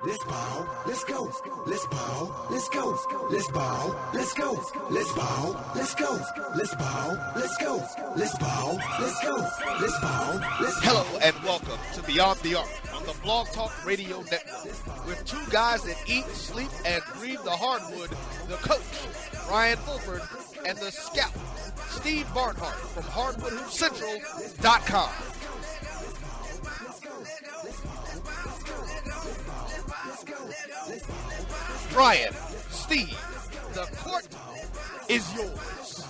Let's ball, let's go. Let's ball, let's go. Let's ball, let's go. Let's ball, let's go. Let's ball, let's go. Let's ball, let's go. Let's ball, let's go. Hello and welcome to Beyond the Arc on the Blog Talk Radio Network with two guys that eat, sleep, and breathe the hardwood, the coach, Brian Fulford, and the scout, Steve Barnhart from HardwoodHoopCentral.com. Brian, Steve, the court is yours.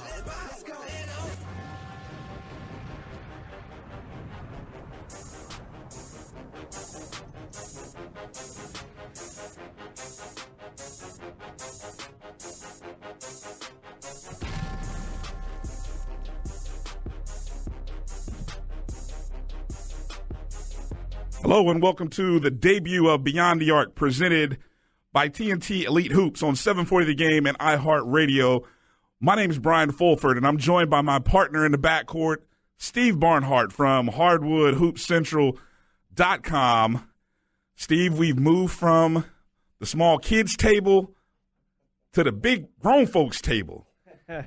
Hello and welcome to the debut of Beyond the Arc, presented by TNT Elite Hoops on 740 The Game and iHeartRadio. My name is Brian Fulford, and I'm joined by my partner in the backcourt, Steve Barnhart from HardwoodHoopCentral.com. Steve, we've moved from the small kids table to the big grown folks table.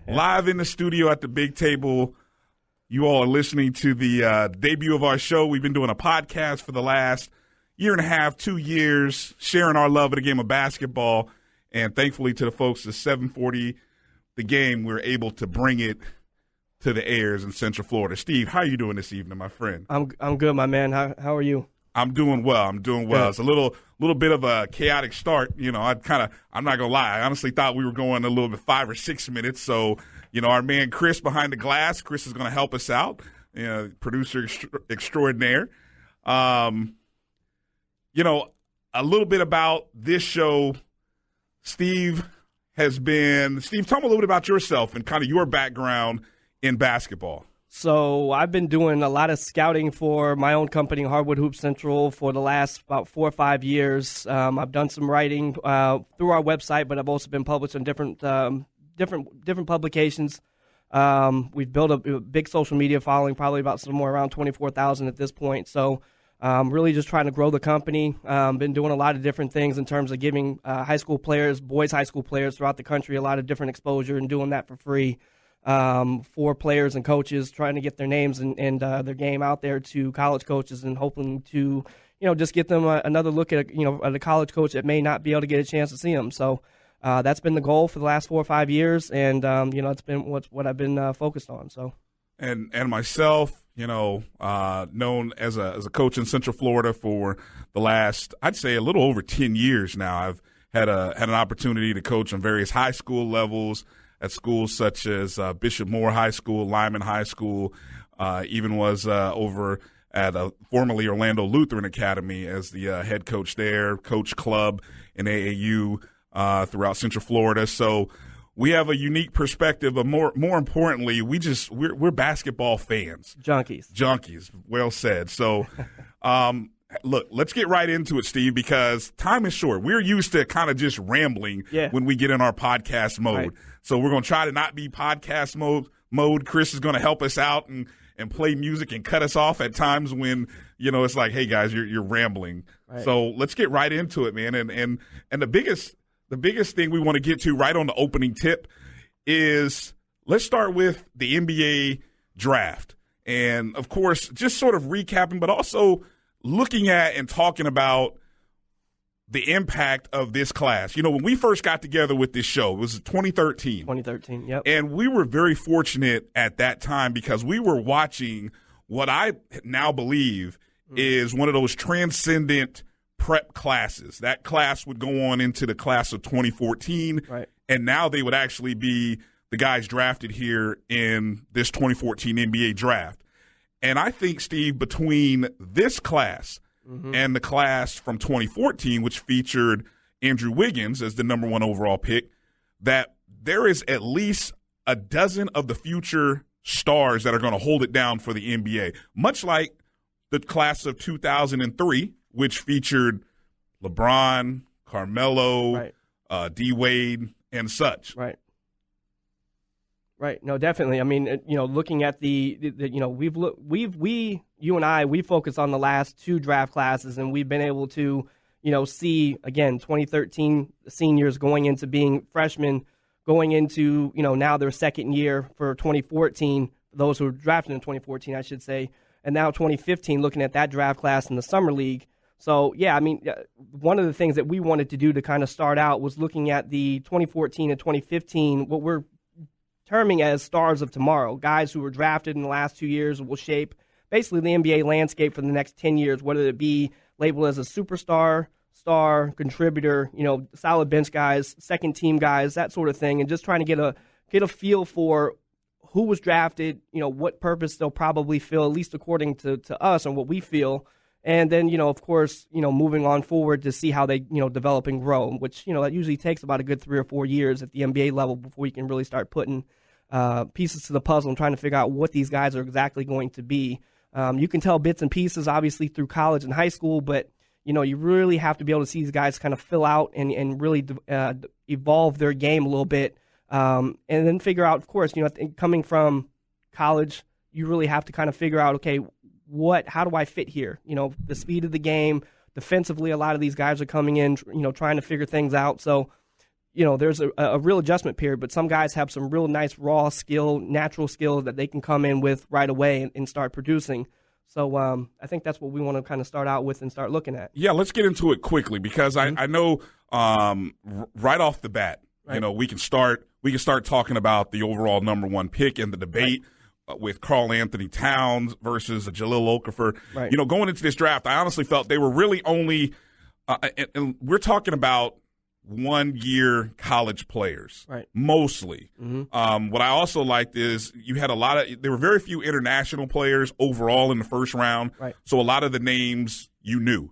Live in the studio at the big table. You all are listening to the debut of our show. We've been doing a podcast for the last year and a half, 2 years, sharing our love of the game of basketball. And thankfully to the folks at 740 The Game, we're able to bring it to the airs in Central Florida. Steve, how are you doing this evening, my friend? I'm good, my man. How are you? I'm doing well. Good. It's a little bit of a chaotic start. You know, I'm not going to lie. I honestly thought we were going a little bit 5 or 6 minutes. So, you know, our man Chris behind the glass, Chris is going to help us out, producer extraordinaire. You know, a little bit about this show. Steve, tell me a little bit about yourself and kind of your background in basketball. So I've been doing a lot of scouting for my own company, Hardwood Hoop Central, for the last about 4 or 5 years. I've done some writing through our website, but I've also been published on different publications. We've built a big social media following, probably about somewhere around 24,000 at this point. So really just trying to grow the company. Been doing a lot of different things in terms of giving high school players, boys high school players throughout the country, a lot of different exposure and doing that for free for players and coaches, trying to get their names and their game out there to college coaches and hoping to, just get them another look at a college coach that may not be able to get a chance to see them. So that's been the goal for the last 4 or 5 years, and it's been what I've been focused on. So, and myself, known as a coach in Central Florida for the last, I'd say, a little over 10 years now. I've had an opportunity to coach on various high school levels at schools such as Bishop Moore High School, Lyman High School, even was over at formerly Orlando Lutheran Academy as the head coach there, coach club in AAU throughout Central Florida. So we have a unique perspective, but more importantly, we're basketball fans. Junkies. Well said. So, look, let's get right into it, Steve, because time is short. We're used to kind of just rambling when we get in our podcast mode. Right. So we're going to try to not be podcast mode. Chris is going to help us out and play music and cut us off at times when, it's like, hey, guys, you're rambling. Right. So let's get right into it, man. And the biggest thing we want to get to right on the opening tip is let's start with the NBA draft. And, of course, just sort of recapping, but also looking at and talking about the impact of this class. When we first got together with this show, it was 2013. 2013, yep. And we were very fortunate at that time because we were watching what I now believe is one of those transcendent prep classes. That class would go on into the class of 2014, right. And now they would actually be the guys drafted here in this 2014 NBA draft. And I think, Steve, between this class and the class from 2014, which featured Andrew Wiggins as the number 1 overall pick, that there is at least a dozen of the future stars that are going to hold it down for the NBA, much like the class of 2003, which featured LeBron, Carmelo, right. D-Wade, and such. Right. Right. No, definitely. I mean, looking at we focus on the last 2 draft classes, and we've been able to, see, again, 2013 seniors going into being freshmen, going into, now their second year for 2014, those who were drafted in 2014, I should say, and now 2015, looking at that draft class in the Summer League. So, yeah, one of the things that we wanted to do to kind of start out was looking at the 2014 and 2015, what we're terming as stars of tomorrow, guys who were drafted in the last 2 years will shape basically the NBA landscape for the next 10 years, whether it be labeled as a superstar, star, contributor, solid bench guys, second team guys, that sort of thing, and just trying to get a feel for who was drafted, what purpose they'll probably fill, at least according to us and what we feel. And then, of course, moving on forward to see how they, develop and grow, which, that usually takes about a good 3 or 4 years at the NBA level before you can really start putting pieces to the puzzle and trying to figure out what these guys are exactly going to be. You can tell bits and pieces, obviously, through college and high school, but, you really have to be able to see these guys kind of fill out and really evolve their game a little bit. And then figure out, of course, coming from college, you really have to kind of figure out, okay, how do I fit here? The speed of the game, defensively, a lot of these guys are coming in, trying to figure things out. So, there's a real adjustment period, but some guys have some real nice raw skill, natural skill that they can come in with right away and start producing. So I think that's what we want to kind of start out with and start looking at. Yeah, let's get into it quickly because I know right off the bat, right, we can start talking about the overall number one pick in the debate. Right. With Karl-Anthony Towns versus Jahlil Okafor. Right. Going into this draft, I honestly felt they were really only and we're talking about 1-year college players, right, mostly. Mm-hmm. What I also liked is you had there were very few international players overall in the first round, right, so a lot of the names you knew.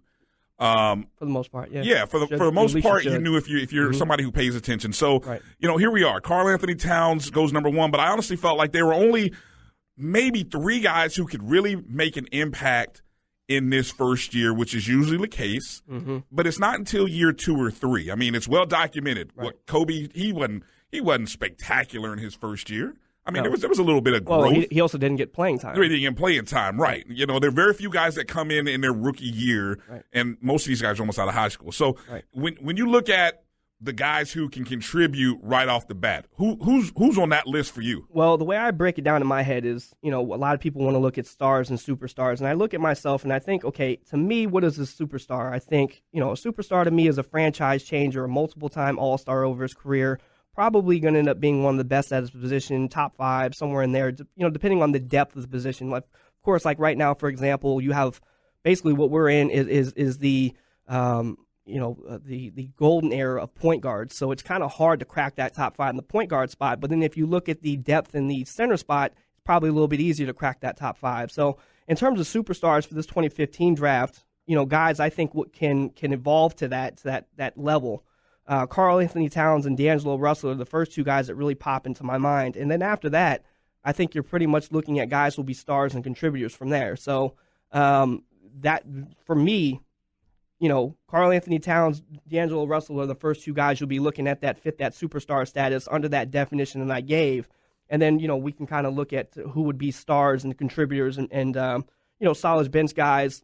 For the most part, yeah. Yeah, for the most part, you knew if you're mm-hmm. somebody who pays attention. So, right, here we are. Karl-Anthony Towns goes number one, but I honestly felt like there were only maybe 3 guys who could really make an impact in this first year, which is usually the case. Mm-hmm. But it's not until year 2 or 3. It's well documented. Right. What Kobe, he wasn't spectacular in his first year. No. there was a little bit of growth. Well, he also didn't get playing time. He didn't get playing time, right. There are very few guys that come in their rookie year, right, and most of these guys are almost out of high school. So right, when you look at the guys who can contribute right off the bat, who's on that list for you? Well, the way I break it down in my head is, a lot of people want to look at stars and superstars, and I look at myself and I think, okay, to me, what is a superstar? I think, a superstar to me is a franchise changer, a multiple-time all-star over his career, probably going to end up being one of the best at his position, top 5, somewhere in there, depending on the depth of the position. Like, of course, like right now, for example, you have basically what we're in is the the golden era of point guards. So it's kind of hard to crack that top 5 in the point guard spot. But then if you look at the depth in the center spot, it's probably a little bit easier to crack that top 5. So in terms of superstars for this 2015 draft, guys I think can evolve to that level. Karl-Anthony Towns and D'Angelo Russell are the first 2 guys that really pop into my mind. And then after that, I think you're pretty much looking at guys who will be stars and contributors from there. So that, for me, Karl-Anthony Towns, D'Angelo Russell are the first 2 guys you'll be looking at that fit that superstar status under that definition that I gave. And then, we can kind of look at who would be stars and contributors and solid bench guys,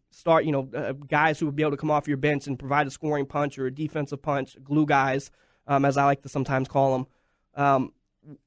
guys who would be able to come off your bench and provide a scoring punch or a defensive punch, glue guys, as I like to sometimes call them.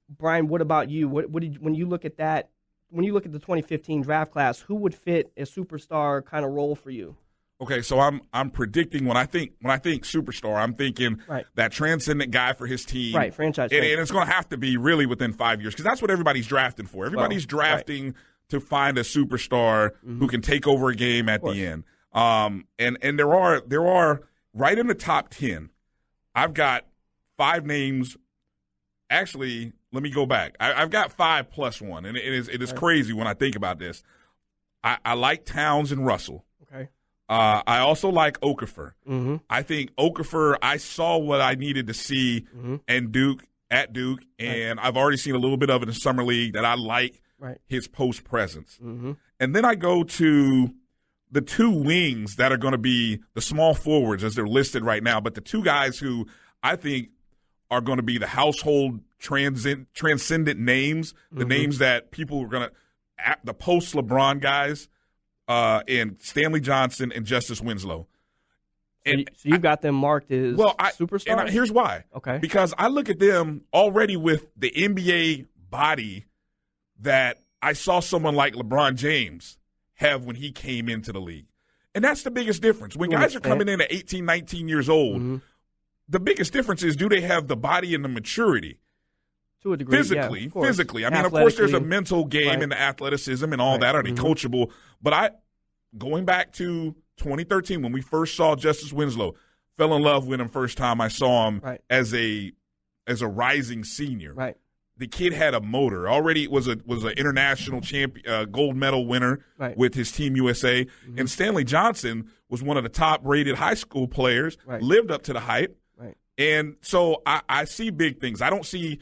Bryan, what about you? When you look at that, when you look at the 2015 draft class, who would fit a superstar kind of role for you? Okay, so I'm predicting when I think superstar, I'm thinking right, that transcendent guy for his team, right? Franchise, and it's going to have to be really within 5 years because that's what everybody's drafting for. Everybody's drafting right, to find a superstar mm-hmm, who can take over a game at the end. And there are right in the top 10. I've got 5 names. Actually, let me go back. I've got 5 plus 1, and it is right, crazy when I think about this. I like Towns and Russell. Okay. I also like Okafor. Mm-hmm. I think Okafor, I saw what I needed to see mm-hmm, at Duke, and right, I've already seen a little bit of it in the Summer League that I like right, his post presence. Mm-hmm. And then I go to the 2 wings that are going to be the small forwards as they're listed right now, but the 2 guys who I think are going to be the household transcendent names, the mm-hmm, names that people are going to – the post-LeBron guys – and Stanley Johnson and Justice Winslow. And so you've got them marked as superstars? And here's why. Okay. Because I look at them already with the NBA body that I saw someone like LeBron James have when he came into the league. And that's the biggest difference. When guys are coming in at 18, 19 years old, the biggest difference is, do they have the body and the maturity? To a degree, physically. I mean, of course, there's a mental game and the athleticism and all that. Are they coachable? But going back to 2013, when we first saw Justice Winslow, fell in love with him first time I saw him as a rising senior. Right. The kid had a motor. Already was an international champion, gold medal winner with his Team USA. And Stanley Johnson was one of the top-rated high school players, lived up to the hype. Right. And so I see big things. I don't see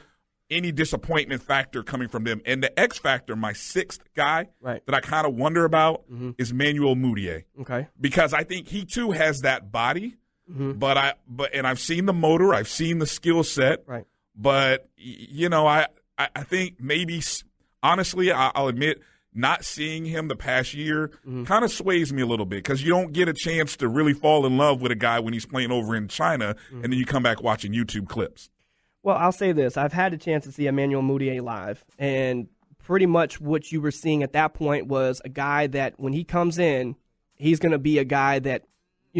any disappointment factor coming from them. And the X factor, my sixth guy that I kind of wonder about is Manuel Mudiay. Okay. Because I think he too has that body, but I've seen the motor, I've seen the skill set. Right. But I think maybe, honestly, I'll admit, not seeing him the past year kind of sways me a little bit, because you don't get a chance to really fall in love with a guy when he's playing over in China, and then you come back watching YouTube clips. Well, I'll say this. I've had a chance to see Emmanuel Mudiay live, and pretty much what you were seeing at that point was a guy that when he comes in, he's going to be a guy that,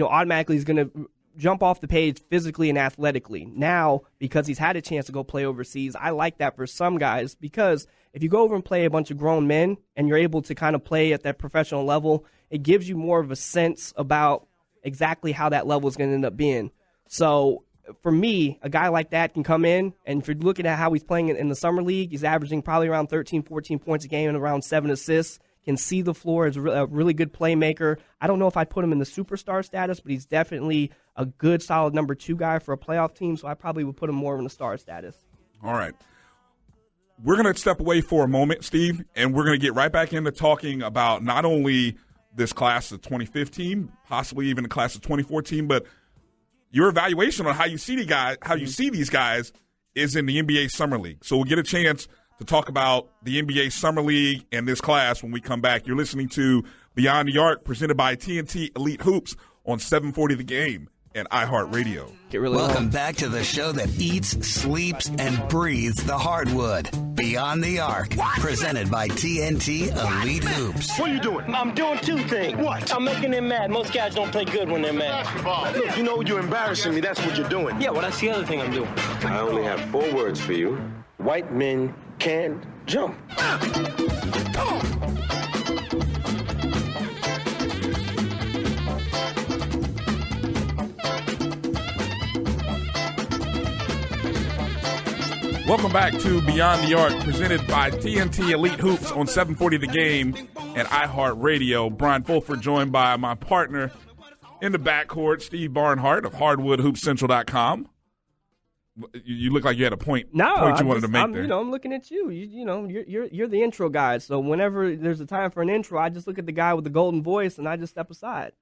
automatically is going to jump off the page physically and athletically. Now, because he's had a chance to go play overseas, I like that for some guys, because if you go over and play a bunch of grown men and you're able to kind of play at that professional level, it gives you more of a sense about exactly how that level is going to end up being. So for me, a guy like that can come in, and if you're looking at how he's playing in the summer league, he's averaging probably around 13, 14 points a game and around 7 assists, can see the floor, is a really good playmaker. I don't know if I'd put him in the superstar status, but he's definitely a good, solid number 2 guy for a playoff team, so I probably would put him more in the star status. All right. We're going to step away for a moment, Steve, and we're going to get right back into talking about not only this class of 2015, possibly even the class of 2014, but your evaluation on how you see these guys is in the NBA Summer League. So we'll get a chance to talk about the NBA Summer League and this class when we come back. You're listening to Beyond the Arc, presented by TNT Elite Hoops on 740 The Game and iHeartRadio. Welcome back to the show that eats, sleeps, and breathes the hardwood. Beyond the Arc, presented by TNT Elite Hoops. What are you doing? I'm doing 2 things. What? I'm making them mad. Most guys don't play good when they're mad. Look, you're embarrassing me. That's what you're doing. Yeah, well, that's the other thing I'm doing. I only have 4 words for you. White men can't jump. Welcome back to Beyond the Arc, presented by TNT Elite Hoops on 740 The Game and iHeartRadio. Brian Fulford, joined by my partner in the backcourt, Steve Barnhart of HardwoodHoopsCentral.com. You look like you had a point you wanted to make there. I'm looking at you. You're the intro guy. So whenever there's a time for an intro, I just look at the guy with the golden voice and I just step aside.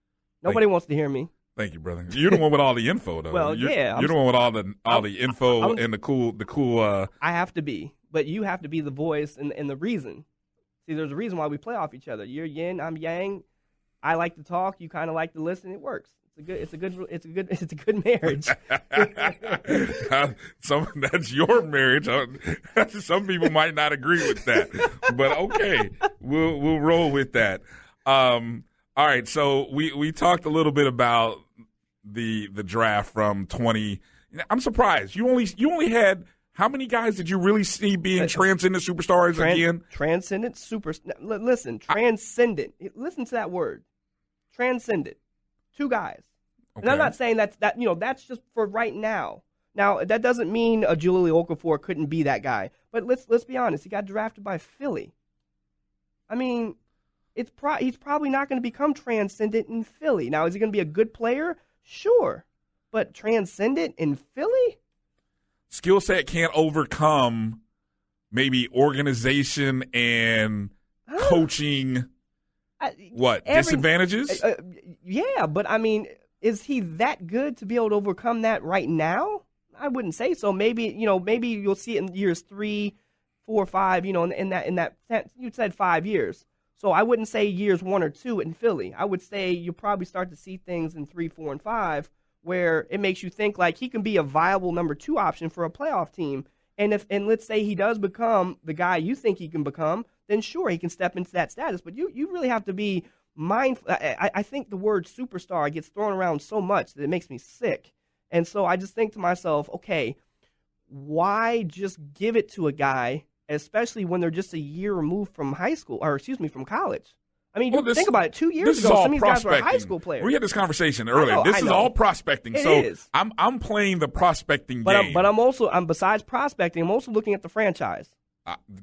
Nobody wants to hear me. Thank you, brother. You're the one with all the info, though. Well, you're the one with all the info and the cool. I have to be, but you have to be the voice and the reason. See, there's a reason why we play off each other. You're yin, I'm yang. I like to talk. You kind of like to listen. It works. It's a good marriage. That's your marriage. Some people might not agree with that, but okay, we'll roll with that. All right, so we talked a little bit about the draft from 20. I'm surprised you only had, how many guys did you really see being transcendent superstars again? Transcendent listen, transcendent. Listen to that word, transcendent. 2 guys. Okay. And I'm not saying that's just for right now. Now that doesn't mean a Jahlil Okafor couldn't be that guy. But let's be honest, he got drafted by Philly. I mean, he's probably not going to become transcendent in Philly. Now, is he going to be a good player? Sure. But transcendent in Philly? Skill set can't overcome maybe organization and coaching disadvantages? Yeah, but I mean, is he that good to be able to overcome that right now? I wouldn't say so. Maybe you'll see it in years 3, 4, 5, in that you said 5 years. So I wouldn't say years 1 or 2 in Philly. I would say you'll probably start to see things in 3, 4, and 5 where it makes you think like he can be a viable number 2 option for a playoff team. And let's say he does become the guy you think he can become, then sure, he can step into that status. But you really have to be mindful. I think the word superstar gets thrown around so much that it makes me sick. And so I just think to myself, okay, why just give it to a guy, especially when they're just a year removed from from college? I mean, think about it. 2 years ago, some of these guys were high school players. We had this conversation earlier. This is all prospecting. It so is. I'm playing the prospecting game. But I'm besides prospecting, I'm also looking at the franchise.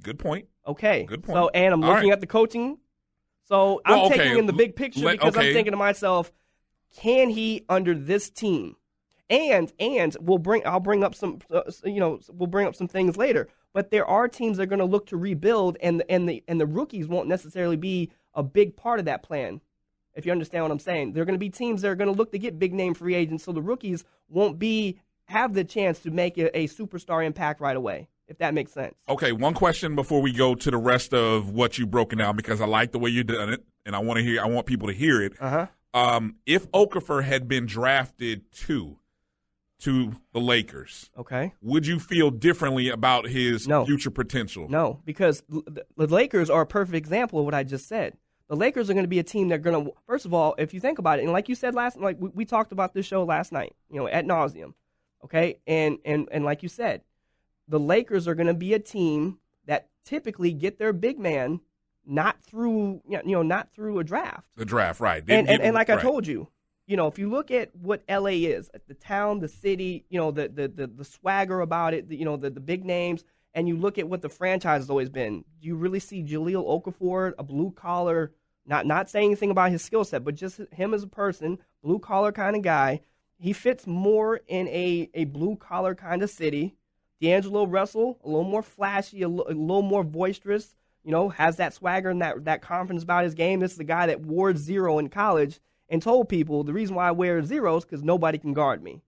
Good point. Okay. Good point. So, and I'm looking at the coaching. So I'm taking in the big picture because I'm thinking to myself, can he under this team? And I'll bring up some things later. But there are teams that are going to look to rebuild, and the rookies won't necessarily be a big part of that plan. If you understand what I'm saying, there are going to be teams that are going to look to get big name free agents, so the rookies won't have the chance to make a superstar impact right away. If that makes sense. Okay, one question before we go to the rest of what you've broken down, because I like the way you've done it, and I want people to hear it. If Okafor had been drafted to the Lakers, okay, would you feel differently about his future potential? No, because the Lakers are a perfect example of what I just said. The Lakers are going to be a team that are going to, first of all, if you think about it, and like you said we talked about this show last night, ad nauseum, okay, and like you said, the Lakers are going to be a team that typically get their big man not through a draft. The draft, right? And like I told you, if you look at what LA is, the town, the city, the swagger about it, the big names, and you look at what the franchise has always been. Do you really see Jahlil Okafor, a blue collar, not saying anything about his skill set, but just him as a person, blue collar kind of guy? He fits more in a blue collar kind of city. D'Angelo Russell, a little more flashy, a little more boisterous, has that swagger and that confidence about his game. This is the guy that wore 0 in college and told people the reason why I wear 0 is because nobody can guard me.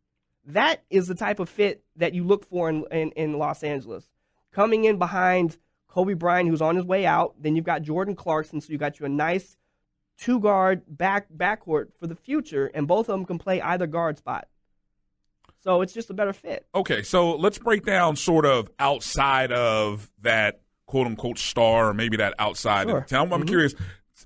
That is the type of fit that you look for in Los Angeles. Coming in behind Kobe Bryant, who's on his way out, then you've got Jordan Clarkson, so you got you a nice 2-guard backcourt for the future, and both of them can play either guard spot. So it's just a better fit. Okay, so let's break down sort of outside of that quote-unquote star, or maybe that outside. Sure. I'm curious,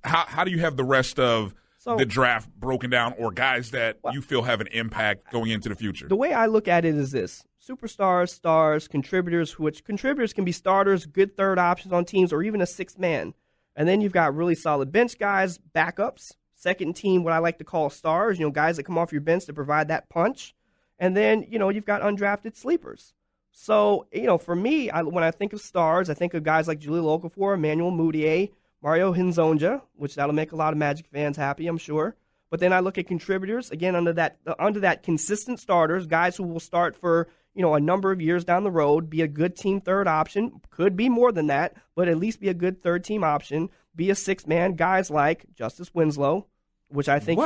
how do you have the rest of the draft broken down, or guys that you feel have an impact going into the future? The way I look at it is this. Superstars, stars, contributors, which contributors can be starters, good third options on teams, or even a sixth man. And then you've got really solid bench guys, backups, second team, what I like to call stars, guys that come off your bench to provide that punch. And then, you've got undrafted sleepers. So, for me, when I think of stars, I think of guys like Jahlil Okafor, Emmanuel Mudiay, Mario Hezonja, which that'll make a lot of Magic fans happy, I'm sure. But then I look at contributors, again, under that consistent starters, guys who will start for, a number of years down the road, be a good team third option, could be more than that, but at least be a good third team option, be a sixth man, guys like Justice Winslow, which I think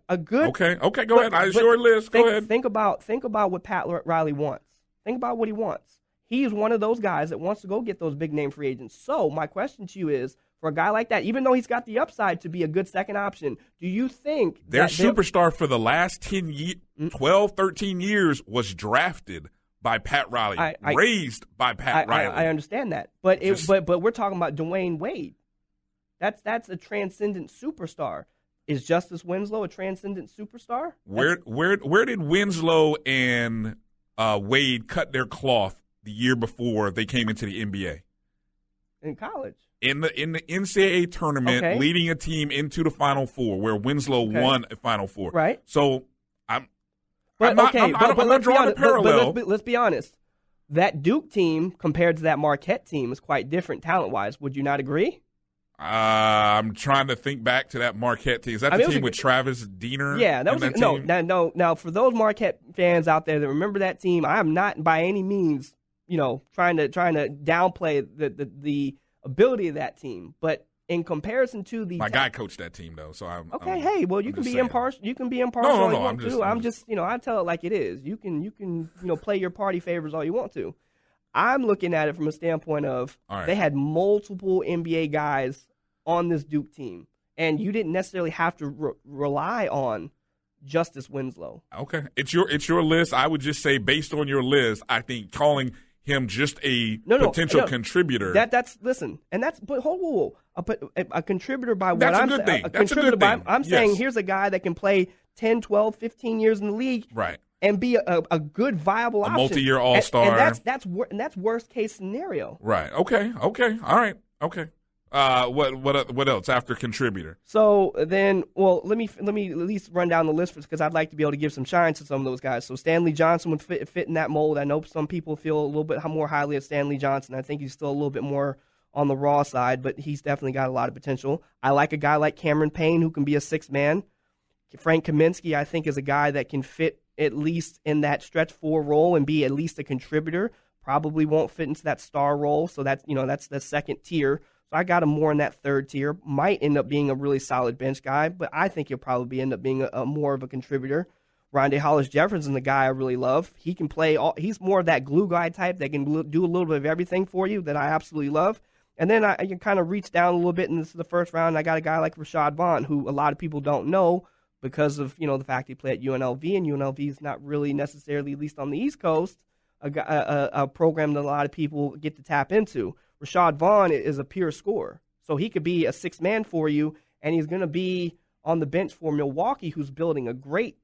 a good. Okay, go ahead. I your list. Go ahead. Think about what Pat Riley wants. Think about what he wants. He's one of those guys that wants to go get those big name free agents. So my question to you is, for a guy like that, even though he's got the upside to be a good second option, do you think their superstar for the last 12, 13 years was drafted by Pat Riley, raised by Pat Riley? I understand that, but we're talking about Dwayne Wade. That's a transcendent superstar. Is Justice Winslow a transcendent superstar? Where did Winslow and Wade cut their cloth the year before they came into the NBA? In college. In the NCAA tournament, leading a team into the Final Four, where Winslow won a Final Four. Right. So I'm not drawing a parallel. But let's be honest. That Duke team compared to that Marquette team is quite different talent-wise. Would you not agree? I'm trying to think back to that Marquette team. Is that the team with Travis Diener? Yeah, that was no. Now, for those Marquette fans out there that remember that team, I am not by any means, trying to downplay the ability of that team. But in comparation to the my guy coached that team though, so I'm okay. Hey, well, you can be impartial. You can be impartial. No. I'm just I tell it like it is. You can play your party favors all you want to. I'm looking at it from a standpoint of they had multiple NBA guys on this Duke team, and you didn't necessarily have to rely on Justice Winslow. Okay, it's your list. I would just say, based on your list, I think calling him just a potential contributor. That's but hold a contributor by what that's I'm a good thing. That's a good thing. I'm saying here's a guy that can play 10, 12, 15 years in the league, right, and be a good viable option, multi-year all-star. And that's worst case scenario. Right. Okay. All right. Okay. What else after contributor? So then, let me at least run down the list because I'd like to be able to give some shine to some of those guys. So Stanley Johnson would fit in that mold. I know some people feel a little bit more highly of Stanley Johnson. I think he's still a little bit more on the raw side, but he's definitely got a lot of potential. I like a guy like Cameron Payne who can be a sixth man. Frank Kaminsky, I think, is a guy that can fit at least in that stretch four role and be at least a contributor. Probably won't fit into that star role, so that's the second tier. So I got him more in that third tier. Might end up being a really solid bench guy, but I think he'll probably end up being a more of a contributor. Rondé Hollis-Jefferson, the guy I really love. He can play. He's more of that glue guy type that can do a little bit of everything for you that I absolutely love. And then I can kind of reach down a little bit in the first round. And I got a guy like Rashad Vaughn, who a lot of people don't know because of the fact he played at UNLV, and UNLV is not really necessarily, at least on the East Coast, a program that a lot of people get to tap into. Rashad Vaughn is a pure scorer, so he could be a sixth man for you, and he's going to be on the bench for Milwaukee, who's building a great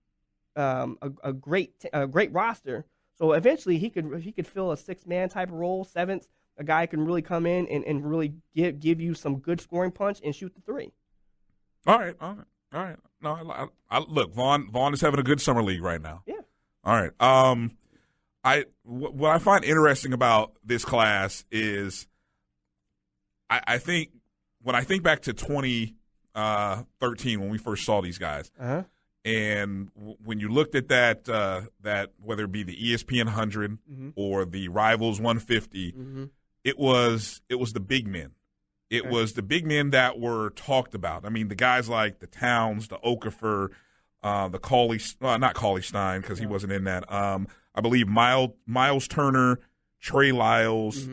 roster. So eventually he could fill a sixth man type of role, seventh. A guy can really come in and really give you some good scoring punch and shoot the three. All right. No, I look, Vaughn is having a good summer league right now. Yeah. All right. What I find interesting about this class is I think when I think back to 2013 when we first saw these guys, and when you looked at that whether it be the ESPN 100 or the Rivals 150, it was the big men. It was the big men that were talked about. I mean, the guys like the Towns, the Okafor, the not Cauley Stein because he wasn't in that. I believe Miles Turner, Trey Lyles.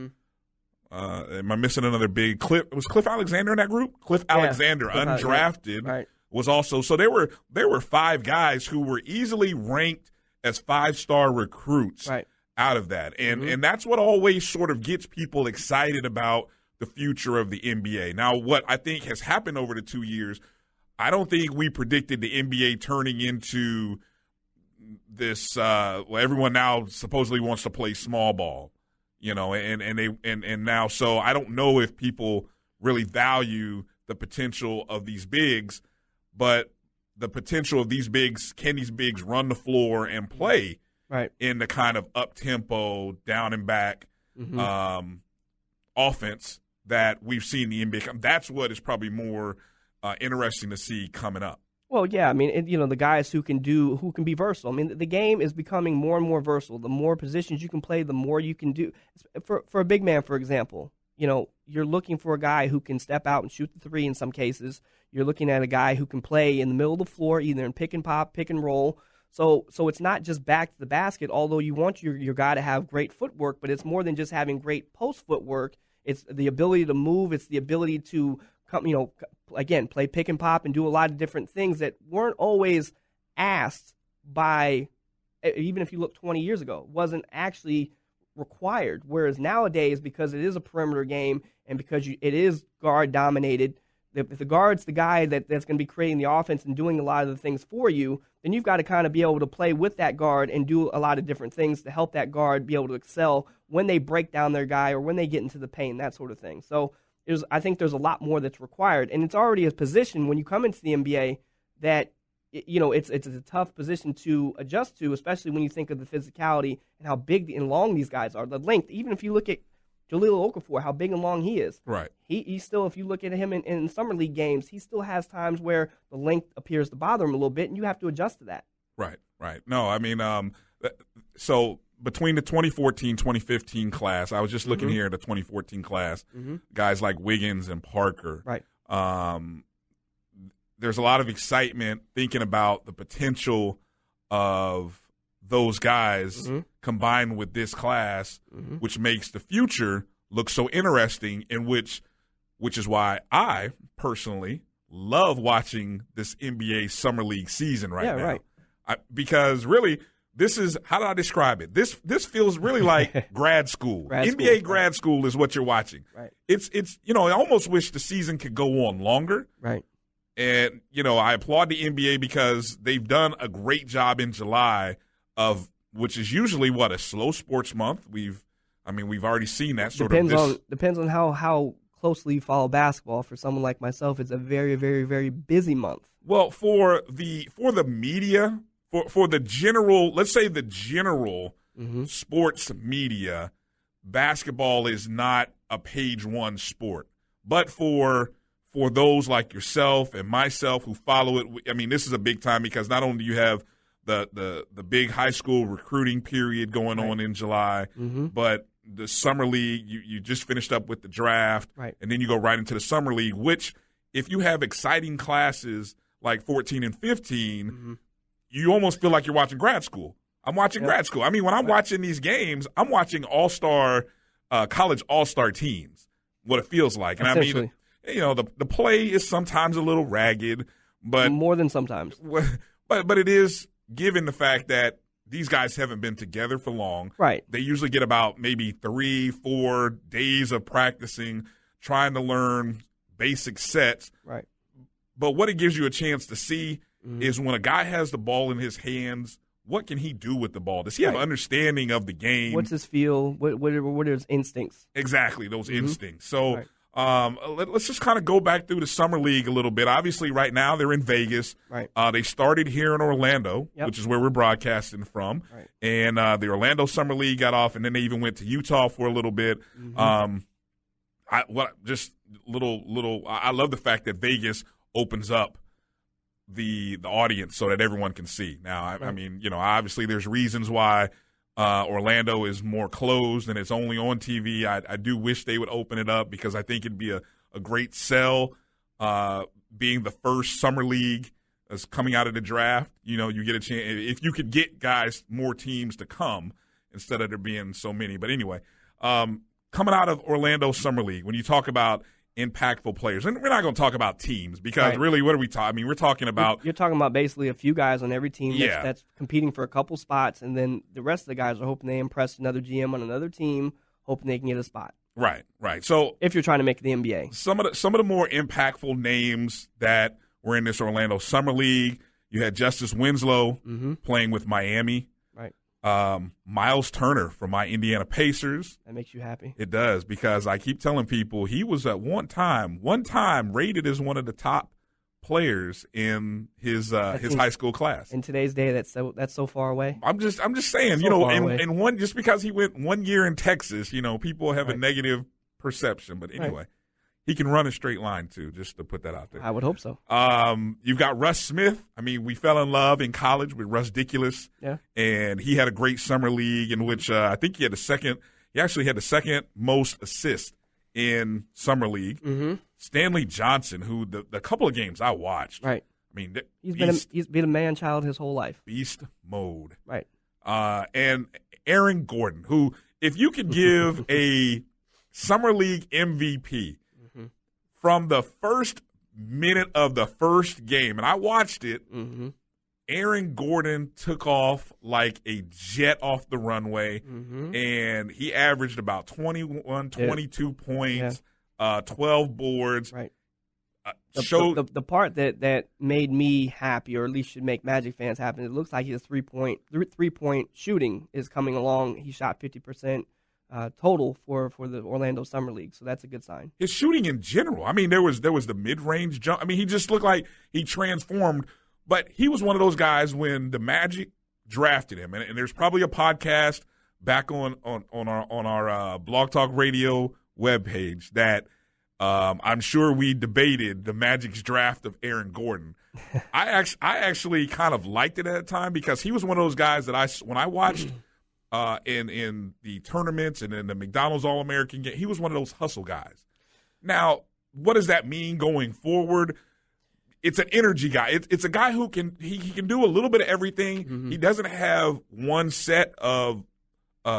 Am I missing another big Cliff? Was Cliff Alexander in that group? Cliff Alexander, undrafted, was also. So there were five guys who were easily ranked as 5-star recruits out of that, and that's what always sort of gets people excited about the future of the NBA. Now, what I think has happened over the 2 years, I don't think we predicted the NBA turning into this. Everyone now supposedly wants to play small ball, and now. So I don't know if people really value the potential of these bigs, but the potential of these bigs. Can these bigs run the floor and play in the kind of up tempo, down and back offense that we've seen the NBA? That's what is probably more interesting to see coming up. Well, yeah, I mean, the guys who can be versatile. I mean, the game is becoming more and more versatile. The more positions you can play, the more you can do. For a big man, for example, you're looking for a guy who can step out and shoot the three in some cases. You're looking at a guy who can play in the middle of the floor, either in pick and pop, pick and roll. So it's not just back to the basket, although you want your guy to have great footwork, but it's more than just having great post footwork. It's the ability to move. It's the ability to come, again, play pick and pop and do a lot of different things that weren't always asked by, even if you look 20 years ago, wasn't actually required. Whereas nowadays, because it is a perimeter game and because it is guard dominated, if the guard's the guy that's going to be creating the offense and doing a lot of the things for you, then you've got to kind of be able to play with that guard and do a lot of different things to help that guard be able to excel when they break down their guy or when they get into the paint, that sort of thing. So I think there's a lot more that's required, and it's already a position when you come into the NBA that it's a tough position to adjust to, especially when you think of the physicality and how big and long these guys are. The length, even if you look at Jahlil Okafor, how big and long he is. Right. He still, if you look at him in summer league games, he still has times where the length appears to bother him a little bit, and you have to adjust to that. Right. No, I mean, so between the 2014-2015 class, I was just looking here at the 2014 class, guys like Wiggins and Parker. Right. There's a lot of excitement thinking about the potential of those guys combined with this class, which makes the future look so interesting, in which which is why I personally love watching this NBA Summer League season right now. Right. Because really, this is, how do I describe it? This feels really like grad school. NBA grad school is what you're watching. Right. It's I almost wish the season could go on longer. Right. And, I applaud the NBA because they've done a great job in July which is usually a slow sports month. We've already seen that Depends on how closely you follow basketball. For someone like myself, it's a very, very, very busy month. Well, for the media, for the general, let's say the general sports media, basketball is not a page one sport. But for those like yourself and myself who follow it, this is a big time because not only do you have the big high school recruiting period going on in July, but the summer league, you just finished up with the draft, and then you go right into the summer league, which if you have exciting classes like 14 and 15, you almost feel like you're watching grad school. I'm watching grad school. When I'm watching these games, I'm watching college all-star teams, what it feels like. And the play is sometimes a little ragged, but more than sometimes. But it is, given the fact that these guys haven't been together for long. Right. They usually get about maybe 3-4 days of practicing, trying to learn basic sets. Right. But what it gives you a chance to see is when a guy has the ball in his hands, what can he do with the ball? Does he have an understanding of the game? What's his feel? What are his instincts? Exactly, those instincts. So let's just kind of go back through the summer league a little bit. Obviously, right now they're in Vegas. Right. They started here in Orlando, which is where we're broadcasting from. Right. And the Orlando Summer League got off, and then they even went to Utah for a little bit. I love the fact that Vegas opens up the audience so that everyone can see. Now, obviously there's reasons why Orlando is more closed and it's only on TV. I do wish they would open it up because I think it'd be a great sell, being the first summer league that's coming out of the draft. You get a chance if you could get more teams to come instead of there being so many. But anyway, coming out of Orlando Summer League, when you talk about impactful players, and we're not going to talk about teams because really, what are we talking? We're talking about you're talking about basically a few guys on every team that's competing for a couple spots, and then the rest of the guys are hoping they impress another GM on another team, hoping they can get a spot. Right. So if you're trying to make the NBA, some of the more impactful names that were in this Orlando Summer League, you had Justice Winslow playing with Miami. Miles Turner from my Indiana Pacers. That makes you happy? It does, because I keep telling people he was at one time rated as one of the top players in his high school class. In today's day, that's so far away. I'm just saying, and one, just because he went 1 year in Texas, people have a negative perception. But anyway, he can run a straight line too, just to put that out there. I would hope so. You've got Russ Smith. We fell in love in college with Russ Dickulus. Yeah. And he had a great summer league in which I think he actually had the second most assists in summer league. Stanley Johnson, who the couple of games I watched. Right. He's been a man-child his whole life. Beast mode. Right. And Aaron Gordon, who, if you could give a summer league MVP from the first minute of the first game, and I watched it, Aaron Gordon took off like a jet off the runway, and he averaged about 22 points, 12 boards. Right. The part that made me happy, or at least should make Magic fans happy, it looks like his three-point shooting is coming along. He shot 50%. Total for the Orlando Summer League, so that's a good sign. His shooting in general, there was the mid-range jump. He just looked like he transformed. But he was one of those guys when the Magic drafted him, and there's probably a podcast back on our Blog Talk Radio webpage that I'm sure we debated the Magic's draft of Aaron Gordon. I actually kind of liked it at the time because he was one of those guys that when I watched. In the tournaments and in the McDonald's All-American game, he was one of those hustle guys. Now, what does that mean going forward? It's an energy guy. It's a guy who can do a little bit of everything. He doesn't have one set of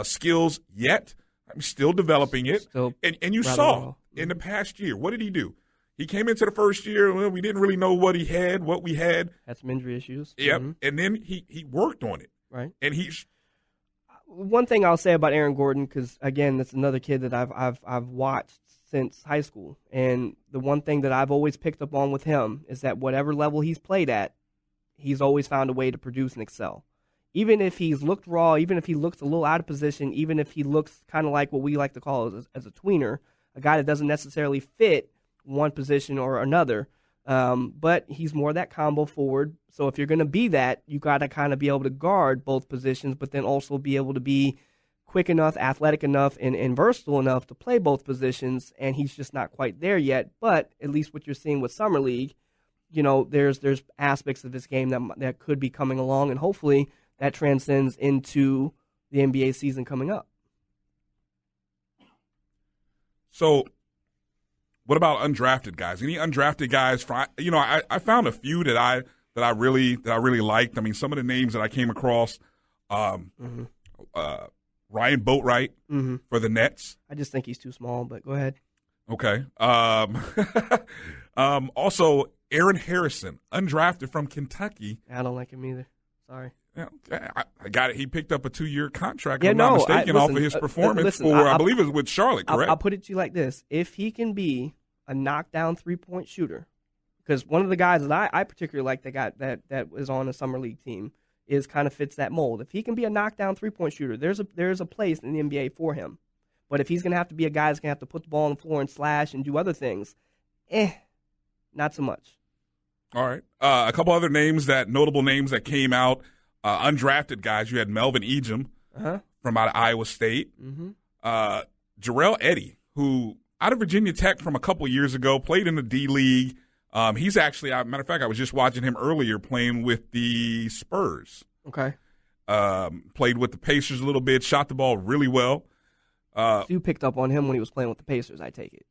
skills yet. I'm still developing it. And you saw in the past year, what did he do? He came into the first year, well, we didn't really know what we had. Had some injury issues. Yep. Mm-hmm. And then he worked on it. Right. And one thing I'll say about Aaron Gordon, because again, that's another kid that I've watched since high school, and the one thing that I've always picked up on with him is that whatever level he's played at, he's always found a way to produce and excel. Even if he's looked raw, even if he looks a little out of position, even if he looks kind of like what we like to call as a tweener, a guy that doesn't necessarily fit one position or another, but he's more that combo forward. So if you're going to be that, you got to kind of be able to guard both positions, but then also be able to be quick enough, athletic enough, and versatile enough to play both positions, and he's just not quite there yet. But at least what you're seeing with Summer League, there's aspects of this game that could be coming along, and hopefully that transcends into the NBA season coming up. So what about undrafted guys? Any undrafted guys? I found a few that I really liked. I mean, some of the names that I came across, Ryan Boatwright for the Nets. I just think he's too small, but go ahead. Okay. Also, Aaron Harrison, undrafted from Kentucky. I don't like him either. Sorry. Yeah, I got it. He picked up a 2-year contract, if I'm not mistaken, off of his performance I believe it was with Charlotte, correct? I'll put it to you like this. If he can be a knockdown three-point shooter, because one of the guys that I particularly like that is on a summer league team is kind of fits that mold. If he can be a knockdown three-point shooter, there's a place in the NBA for him. But if he's going to have to be a guy that's going to have to put the ball on the floor and slash and do other things, not so much. All right. A couple other notable names that came out, undrafted guys. You had Melvin Ejim from out of Iowa State. Mm-hmm. Jarell Eddie, who out of Virginia Tech from a couple years ago, played in the D-League. He's actually, matter of fact, I was just watching him earlier playing with the Spurs. Okay. Played with the Pacers a little bit, shot the ball really well. So you picked up on him when he was playing with the Pacers, I take it.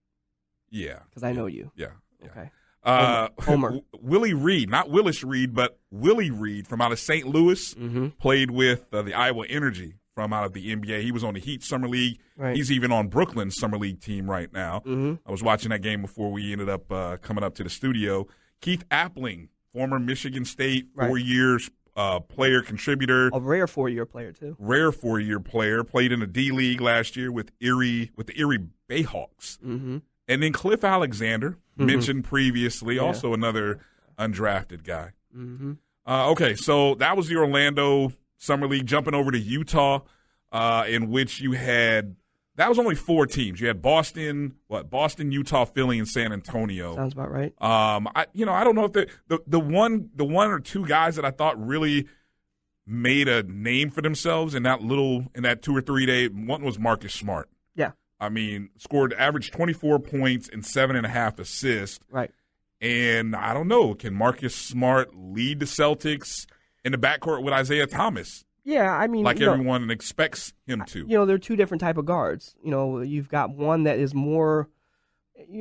Yeah. Because I know you. Yeah. Okay. Homer. Willie Reed, not Willis Reed, but Willie Reed from out of St. Louis, played with the Iowa Energy from out of the NBA. He was on the Heat Summer League. Right. He's even on Brooklyn's Summer League team right now. Mm-hmm. I was watching that game before we ended up coming up to the studio. Keith Appling, former Michigan State, 4 years player, contributor. A rare 4-year player, too. Rare 4-year player. Played in the D-League last year with the Erie Bayhawks. Mm-hmm. And then Cliff Alexander, mentioned previously, also another undrafted guy. Mm-hmm. Okay, so that was the Orlando Summer League. Jumping over to Utah, in which you had – that was only 4 teams. You had Boston, Utah, Philly, and San Antonio. Sounds about right. I don't know if the one or two guys that I thought really made a name for themselves in that 2 or 3 day, one was Marcus Smart. Yeah. I mean, averaged 24 points and 7.5 assists. Right. And I don't know, can Marcus Smart lead the Celtics in the backcourt with Isaiah Thomas? Yeah, I mean, everyone expects him to. They're two different type of guards. You've got one that is more.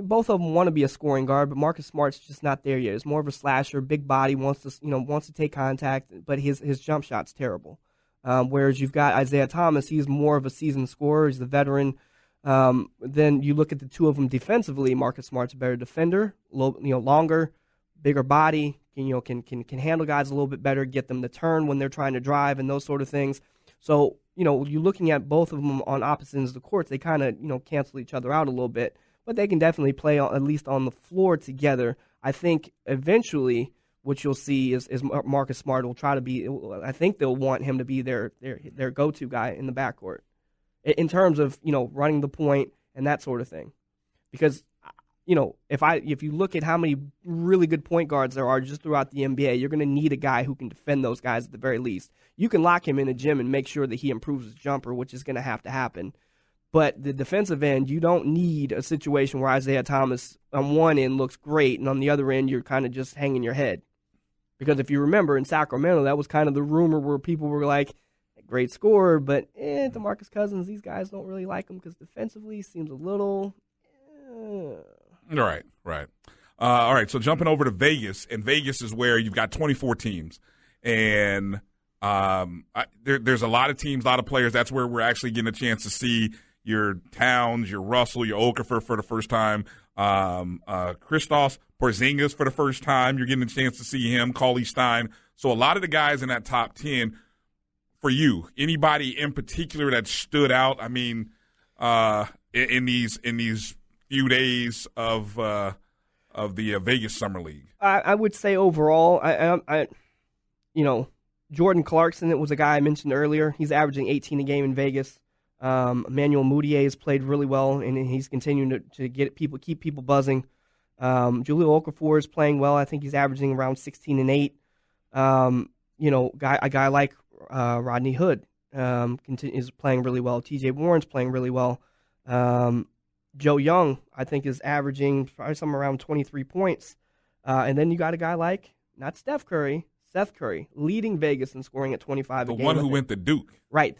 Both of them want to be a scoring guard, but Marcus Smart's just not there yet. He's more of a slasher, big body, wants to take contact, but his jump shot's terrible. Whereas you've got Isaiah Thomas, he's more of a seasoned scorer. He's the veteran. Then you look at the two of them defensively. Marcus Smart's a better defender, longer, bigger body. Can handle guys a little bit better, get them to turn when they're trying to drive and those sort of things. So you're looking at both of them on opposite ends of the court. They kind of cancel each other out a little bit, but they can definitely play at least on the floor together. I think eventually what you'll see is Marcus Smart will try to be. I think they'll want him to be their go-to guy in the backcourt. In terms of running the point and that sort of thing, because if you look at how many really good point guards there are just throughout the NBA, you're going to need a guy who can defend those guys at the very least. You can lock him in a gym and make sure that he improves his jumper, which is going to have to happen. But the defensive end, you don't need a situation where Isaiah Thomas on one end looks great and on the other end you're kind of just hanging your head. Because if you remember in Sacramento, that was kind of the rumor where people were like, great scorer, but DeMarcus Cousins, these guys don't really like him because defensively he seems a little. Right. All right, so jumping over to Vegas, and Vegas is where you've got 24 teams, and there's a lot of teams, a lot of players. That's where we're actually getting a chance to see, your Towns, your Russell, your Okafor for the first time, Kristaps Porzingis for the first time. You're getting a chance to see him, Cauley Stein. So a lot of the guys in that top 10, for you, anybody in particular that stood out, I mean, in these few days of the Vegas Summer League? I would say overall, Jordan Clarkson, it was a guy I mentioned earlier. He's averaging 18 a game in Vegas. Emmanuel Mudiay has played really well, and he's continuing to keep people buzzing. Jahlil Okafor is playing well. I think he's averaging around 16 and 8. A guy like Rodney Hood is playing really well. T.J. Warren's playing really well. Joe Young, I think, is averaging probably somewhere around 23 points. And then you got a guy like, not Steph Curry, Seth Curry, leading Vegas in scoring at 25 a game. The one who went to Duke. Right.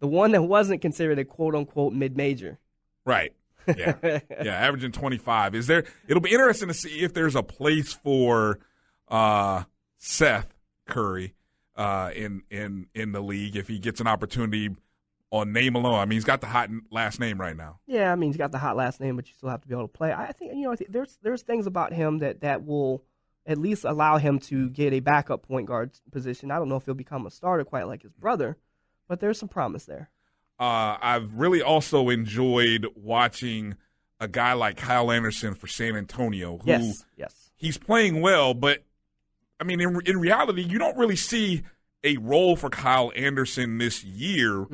The one that wasn't considered a quote-unquote mid-major. Right. Yeah. Yeah, averaging 25. It'll be interesting to see if there's a place for Seth Curry in the league, if he gets an opportunity on name alone. I mean, he's got the hot last name right now. Yeah, I mean, he's got the hot last name, but you still have to be able to play. I think there's things about him that will at least allow him to get a backup point guard position. I don't know if he'll become a starter quite like his brother, but there's some promise there. I've really also enjoyed watching a guy like Kyle Anderson for San Antonio, who yes. He's playing well, but I mean, in reality, you don't really see a role for Kyle Anderson this year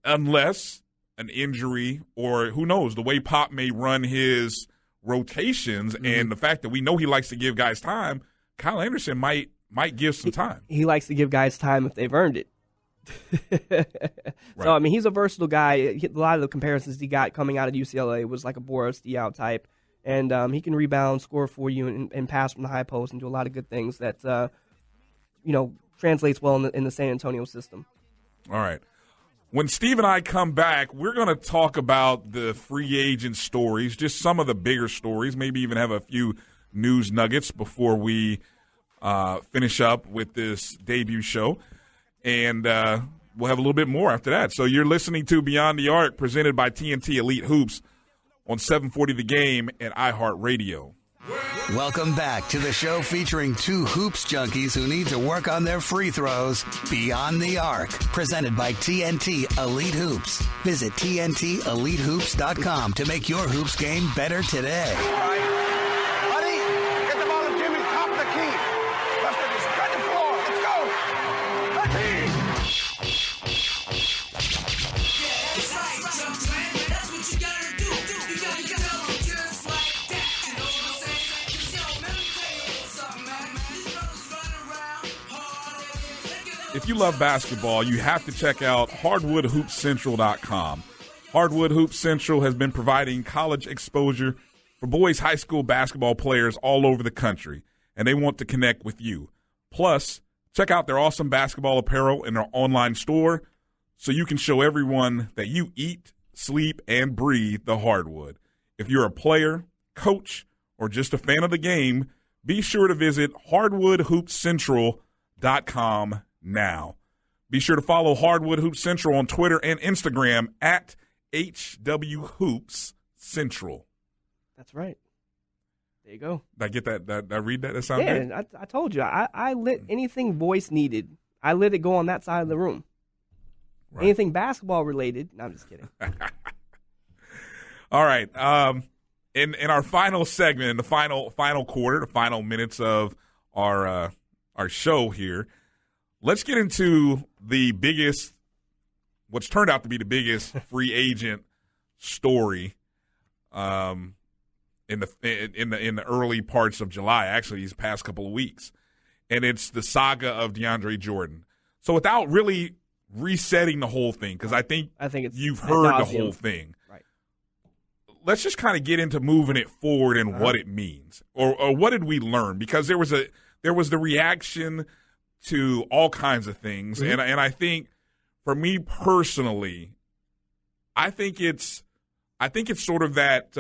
unless an injury or who knows, the way Pop may run his rotations and the fact that we know he likes to give guys time, Kyle Anderson might give some time. He likes to give guys time if they've earned it. Right. So, I mean, he's a versatile guy. A lot of the comparisons he got coming out of UCLA was like a Boris Diaw type. And he can rebound, score for you, and pass from the high post and do a lot of good things that, translates well in the San Antonio system. All right. When Steve and I come back, we're going to talk about the free agent stories, just some of the bigger stories, maybe even have a few news nuggets before we finish up with this debut show. And we'll have a little bit more after that. So you're listening to Beyond the Arc, presented by TNT Elite Hoops on 740 The Game and iHeartRadio. Welcome back to the show featuring two hoops junkies who need to work on their free throws. Beyond the Arc, presented by TNT Elite Hoops. Visit TNTEliteHoops.com to make your hoops game better today. Buddy, get the ball to Jimmy, top of the key. Let's spread the floor. Let's go. If you love basketball, you have to check out HardwoodHoopsCentral.com. Hardwood Hoops Central has been providing college exposure for boys high school basketball players all over the country, and they want to connect with you. Plus, check out their awesome basketball apparel in their online store so you can show everyone that you eat, sleep, and breathe the hardwood. If you're a player, coach, or just a fan of the game, be sure to visit HardwoodHoopsCentral.com now. Be sure to follow Hardwood Hoops Central on Twitter and Instagram at HWHoopsCentral. That's right. There you go. Did I get that? Did I read that? That sound good? Yeah, I told you. I lit anything voice needed. I let it go on that side of the room. Right. Anything basketball related. No, I'm just kidding. All right. In our final segment, in the final quarter, the final minutes of our show here, let's get into the biggest, what's turned out to be the biggest free agent story in the early parts of July, actually these past couple of weeks. And it's the saga of DeAndre Jordan. So without really resetting the whole thing, because I think you've heard the whole thing. Right. Let's just kind of get into moving it forward and what it means. Or what did we learn? Because there was the reaction to all kinds of things. Mm-hmm. And I think for me personally, I think it's sort of that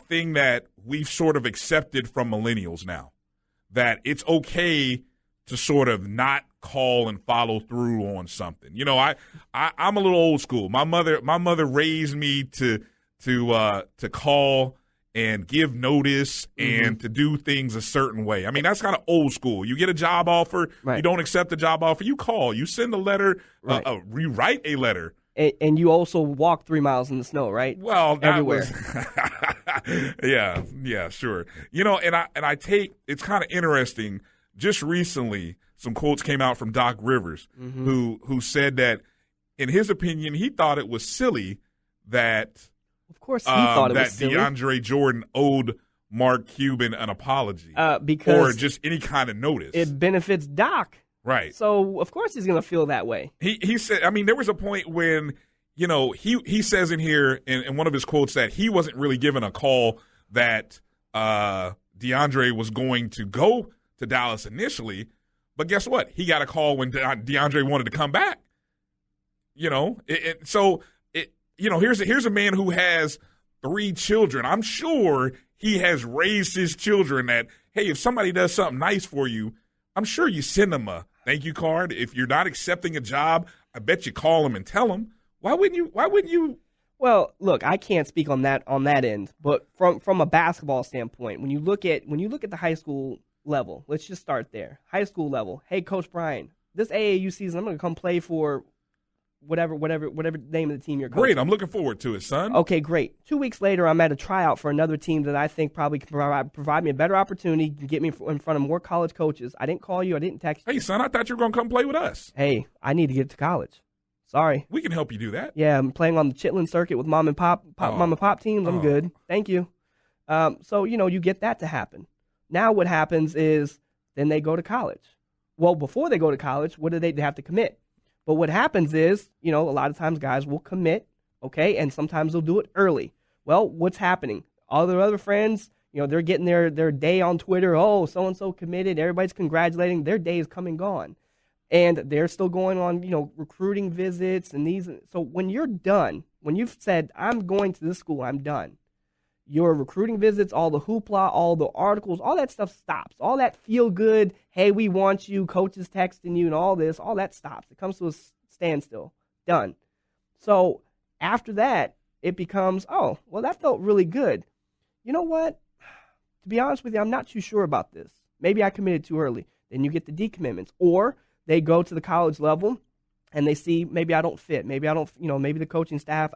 thing that we've sort of accepted from millennials now, that it's okay to sort of not call and follow through on something. You know, I'm a little old school. My mother raised me to call and give notice and to do things a certain way. I mean, that's kind of old school. You get a job offer, you don't accept the job offer, you call, you send a letter, rewrite a letter. And you also walk 3 miles in the snow, right? Well, everywhere. Yeah, sure. You know, and I take, it's kind of interesting. Just recently, some quotes came out from Doc Rivers, who said that, in his opinion, he thought it was silly that. Of course, he thought it was silly. DeAndre Jordan owed Mark Cuban an apology, because or just any kind of notice. It benefits Doc. Right. So, of course, he's going to feel that way. He said, I mean, there was a point when, you know, he says in here, in one of his quotes, that he wasn't really given a call that DeAndre was going to go to Dallas initially. But guess what? He got a call when DeAndre wanted to come back. You know, you know, here's a man who has 3 children. I'm sure he has raised his children that, hey, if somebody does something nice for you, I'm sure you send them a thank you card. If you're not accepting a job, I bet you call them and tell them. Why wouldn't you? Well, look, I can't speak on that end, but from a basketball standpoint, when you look at the high school level, let's just start there. High school level. Hey, Coach Bryan, this AAU season, I'm going to come play for whatever name of the team you're coaching. Great, I'm looking forward to it, son. Okay, great. 2 weeks later, I'm at a tryout for another team that I think probably can provide me a better opportunity to get me in front of more college coaches. I didn't call you. I didn't text you. Hey, son, I thought you were going to come play with us. Hey, I need to get to college. Sorry. We can help you do that. Yeah, I'm playing on the Chitlin circuit with mom and pop teams. I'm good. Thank you. So, you know, you get that to happen. Now what happens is then they go to college. Well, before they go to college, what do they have to commit? But what happens is, you know, a lot of times guys will commit, okay, and sometimes they'll do it early. Well, what's happening? All their other friends, you know, they're getting their day on Twitter. Oh, so-and-so committed. Everybody's congratulating. Their day is come and gone. And they're still going on, you know, recruiting visits and these. So when you're done, when you've said, I'm going to this school, I'm done, your recruiting visits, all the hoopla, all the articles, all that stuff stops. All that feel good, hey, we want you, coaches texting you and all this, all that stops. It comes to a standstill. Done. So after that, it becomes, oh, well, that felt really good. You know what? To be honest with you, I'm not too sure about this. Maybe I committed too early. Then you get the decommitments. Or they go to the college level and they see maybe I don't fit. Maybe I don't, you know, maybe the coaching staff,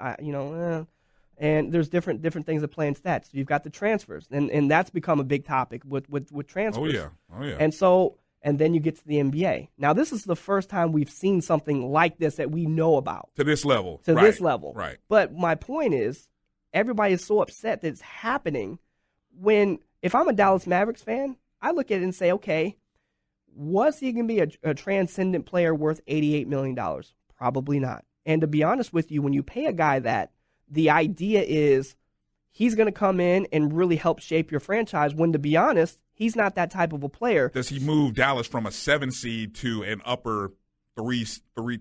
and there's different things that play in stats. So you've got the transfers, and that's become a big topic with transfers. Oh yeah. And then you get to the NBA. Now this is the first time we've seen something like this that we know about to this level. Right. But my point is, everybody is so upset that it's happening. When if I'm a Dallas Mavericks fan, I look at it and say, okay, was he going to be a transcendent player worth $88 million? Probably not. And to be honest with you, when you pay a guy that, the idea is he's going to come in and really help shape your franchise when, to be honest, he's not that type of a player. Does he move Dallas from a 7 seed to an upper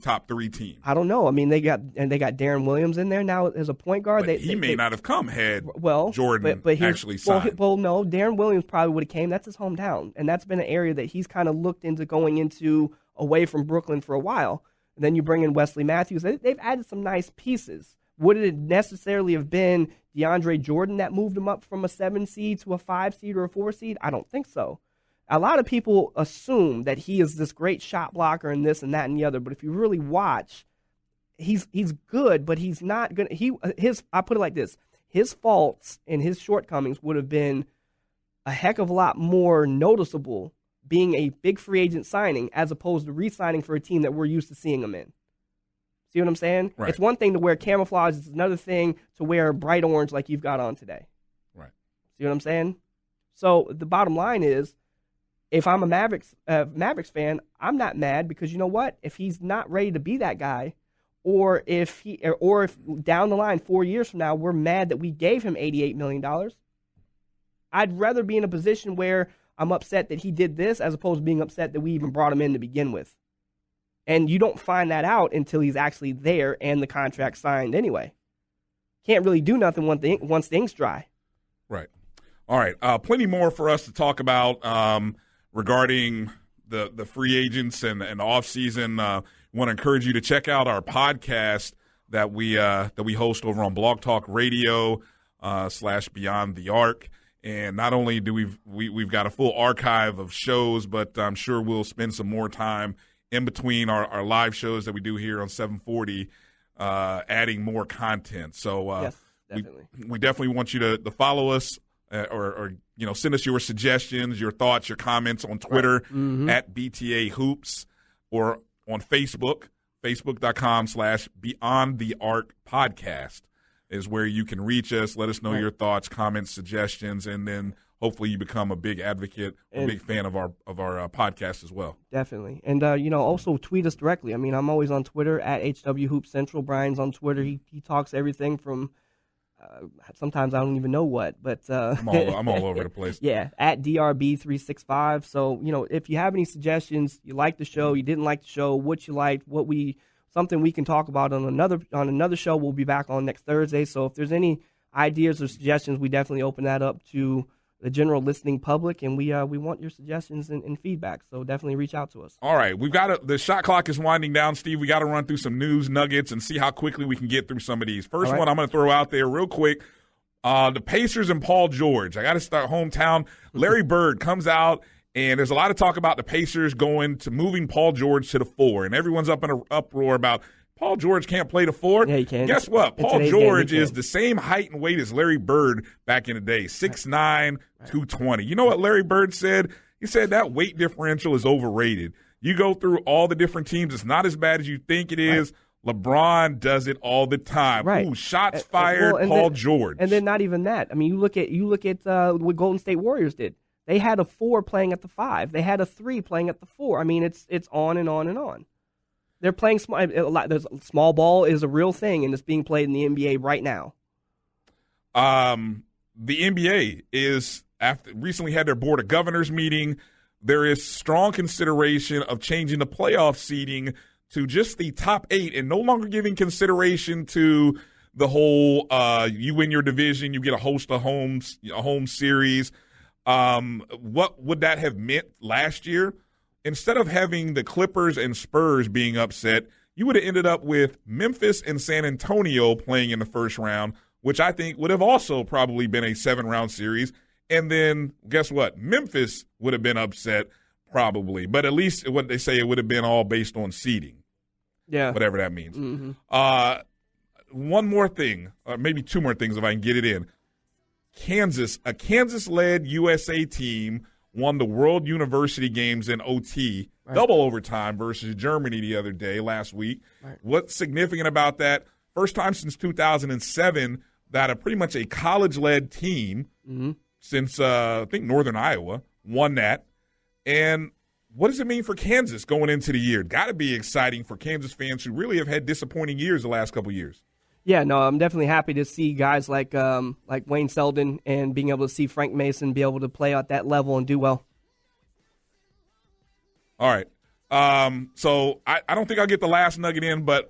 top three team? I don't know. I mean, they got Darren Williams in there now as a point guard. But he may not have come had Jordan actually signed. Well, no, Darren Williams probably would have came. That's his hometown, and that's been an area that he's kind of looked into going into away from Brooklyn for a while. And then you bring in Wesley Matthews. They've added some nice pieces. Would it necessarily have been DeAndre Jordan that moved him up from a 7 seed to a 5 seed or a 4 seed? I don't think so. A lot of people assume that he is this great shot blocker and this and that and the other, but if you really watch, he's good, but he's not going to – I put it like this. His faults and his shortcomings would have been a heck of a lot more noticeable being a big free agent signing as opposed to re-signing for a team that we're used to seeing him in. See what I'm saying? Right. It's one thing to wear camouflage. It's another thing to wear bright orange like you've got on today. Right. See what I'm saying? So the bottom line is, if I'm a Mavericks fan, I'm not mad because you know what? If he's not ready to be that guy, or if down the line 4 years from now we're mad that we gave him $88 million, I'd rather be in a position where I'm upset that he did this as opposed to being upset that we even brought him in to begin with. And you don't find that out until he's actually there and the contract signed anyway. Can't really do nothing once the ink's dry. Right. All right. Plenty more for us to talk about regarding the free agents and off season, want to encourage you to check out our podcast that we host over on Blog Talk Radio / Beyond the Arc. And not only do we've got a full archive of shows, but I'm sure we'll spend some more time in between our live shows that we do here on 740, adding more content. So yes, definitely. We definitely want you to follow us or send us your suggestions, your thoughts, your comments on Twitter at BTA Hoops, or on Facebook, facebook.com/Beyond the Arc Podcast is where you can reach us. Let us know your thoughts, comments, suggestions, and then hopefully you become a big advocate, a big fan of our podcast as well. Definitely. And, also tweet us directly. I mean, I'm always on Twitter at HW Hoop Central. Brian's on Twitter. He talks everything from sometimes I don't even know what, but I'm all over the place. Yeah, at DRB365. So, if you have any suggestions, you like the show, you didn't like the show, what you liked, something we can talk about on another show we'll be back on next Thursday. So if there's any ideas or suggestions, we definitely open that up to the general listening public, and we want your suggestions and feedback. So definitely reach out to us. All right, the shot clock is winding down, Steve. We got to run through some news nuggets and see how quickly we can get through some of these. First one I'm going to throw out there real quick. The Pacers and Paul George. I got to start hometown. Larry Bird comes out, and there's a lot of talk about the Pacers moving Paul George to the 4, and everyone's up in an uproar about Paul George can't play the 4. Yeah, he can. Guess what? Paul George is the same height and weight as Larry Bird back in the day, 6'9", 220. You know what Larry Bird said? He said that weight differential is overrated. You go through all the different teams, it's not as bad as you think it is. Right. LeBron does it all the time. Right. Ooh, shots fired, Paul George. And then not even that. I mean, you look at what Golden State Warriors did. They had a 4 playing at the 5. They had a 3 playing at the 4. I mean, it's on and on and on. They're playing small ball is a real thing, and it's being played in the NBA right now. The NBA recently had their Board of Governors meeting. There is strong consideration of changing the playoff seeding to just the top 8 and no longer giving consideration to the whole you win your division, you get a host a home series. What would that have meant last year? Instead of having the Clippers and Spurs being upset, you would have ended up with Memphis and San Antonio playing in the first round, which I think would have also probably been a 7-round series. And then guess what? Memphis would have been upset probably. But at least what they say, it would have been all based on seeding. Yeah. Whatever that means. Mm-hmm. One more thing, or maybe two more things if I can get it in. A Kansas-led USA team won the World University Games in OT, double overtime versus Germany last week. Right. What's significant about that? First time since 2007 that pretty much a college-led team since, I think, Northern Iowa won that. And what does it mean for Kansas going into the year? Got to be exciting for Kansas fans who really have had disappointing years the last couple of years. Yeah, no, I'm definitely happy to see guys like Wayne Selden and being able to see Frank Mason be able to play at that level and do well. All right. So I don't think I'll get the last nugget in, but